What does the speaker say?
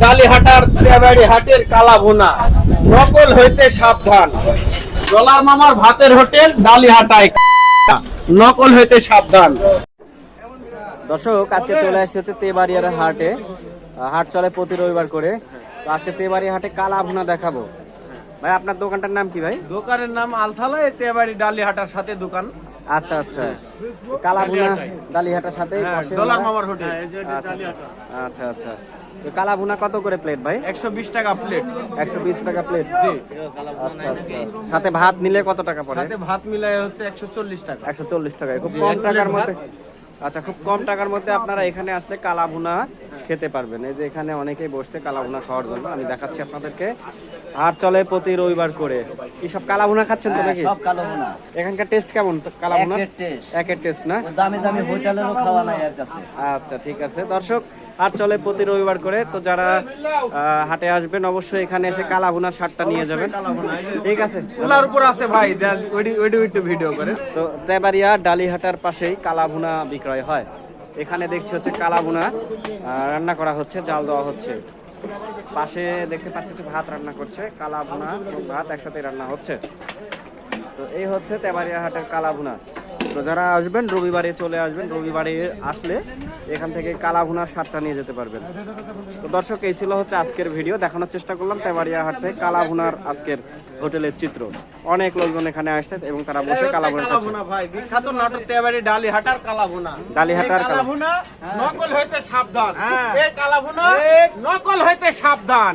ডালিহাটার তেবাড়ি হাটের কালা ভুনা নকল হইতে সাবধান। ডলার মামার ভাতের হোটেল ডালিহাটায় নকল হইতে সাবধান। দর্শক আজকে চলে আসছে হচ্ছে তেবাড়িয়ার হাটে। হাট চলে প্রতি রবিবার করে। তো আজকে তেবাড়িয়া হাটে কালা ভুনা দেখাবো। ভাই আপনার দোকানটার নাম কি ভাই? দোকানের নাম আলসালা, তেবাড়ি ডালিহাটার সাথে দোকান। আচ্ছা আচ্ছা, কালা ভুনা ডালিহাটার সাথে ডলার মামার হোটেল। আচ্ছা আচ্ছা, তো কালা ভুনা কত করে প্লেট ভাই? 120 টাকা প্লেট। 120 টাকা প্লেট। জি। আচ্ছা আচ্ছা, সাথে ভাত নিলে কত টাকা পড়ে? সাথে ভাত মিলায় হচ্ছে 140 টাকা। 140 টাকায় খুব কম টাকার মধ্যে। আচ্ছা, খুব কম টাকার মধ্যে আপনারা এখানে আসলে কালা ভুনা খেতে পারবেন। এই যে এখানে অনেকেই বসছে কালা ভুনা খাওয়ার জন্য। আমি দেখাচ্ছি আপনাদেরকে। হাট চলে প্রতি রবিবার করে। কি সব কালা ভুনা খাচ্ছেন তো নাকি? সব কালো ভুনা। এখানকার টেস্ট কেমন কালা ভুনা? একের টেস্ট না? দামি দামি হোটেলেরও খাওয়া নাই এর কাছে। আচ্ছা ঠিক আছে দর্শক, হাট চলে প্রতি রবিবার করে। তো যারা হাটে আসবেন অবশ্যই এখানে এসে কালা ভুনা শার্টটা নিয়ে যাবেন। ঠিক আছে, চুলার উপর আছে ভাই, ওইটা একটু ভিডিও করে। তো তেবাড়িয়া ডালিহাটার পাশেই কালা ভুনা বিক্রয় হয়। এখানে দেখছি হচ্ছে কালা ভুনা রান্না করা হচ্ছে, জাল দেওয়া হচ্ছে। পাশে দেখতে পাচ্ছি হচ্ছে ভাত রান্না করছে, কালা ভুনা এবং ভাত একসাথে রান্না হচ্ছে। তো এই হচ্ছে তেবাড়িয়া হাটের কালা ভুনা। তো যারা আসবেন রবিবারে চলে আসবেন, রবিবারে আসলে এখান থেকে কালা ভুনার স্বাদটা নিয়ে যেতে পারবেন। তো দর্শক, এই ছিল হচ্ছে আজকের ভিডিও। দেখানোর চেষ্টা করলাম তেবাড়িয়া হাট থেকে কালা ভুনার আজকের হোটেলের চিত্র। অনেক লোকজন এখানে আসছে এবং তারা বসে কালা ভুনা খাচ্ছে। ভাই বিখ্যাত নাটক তেবাড়ি ডালিহাটার কালা ভুনা। ডালিহাটার কালা ভুনা নকল হইতে সাবধান। এই কালা ভুনা নকল হইতে সাবধান।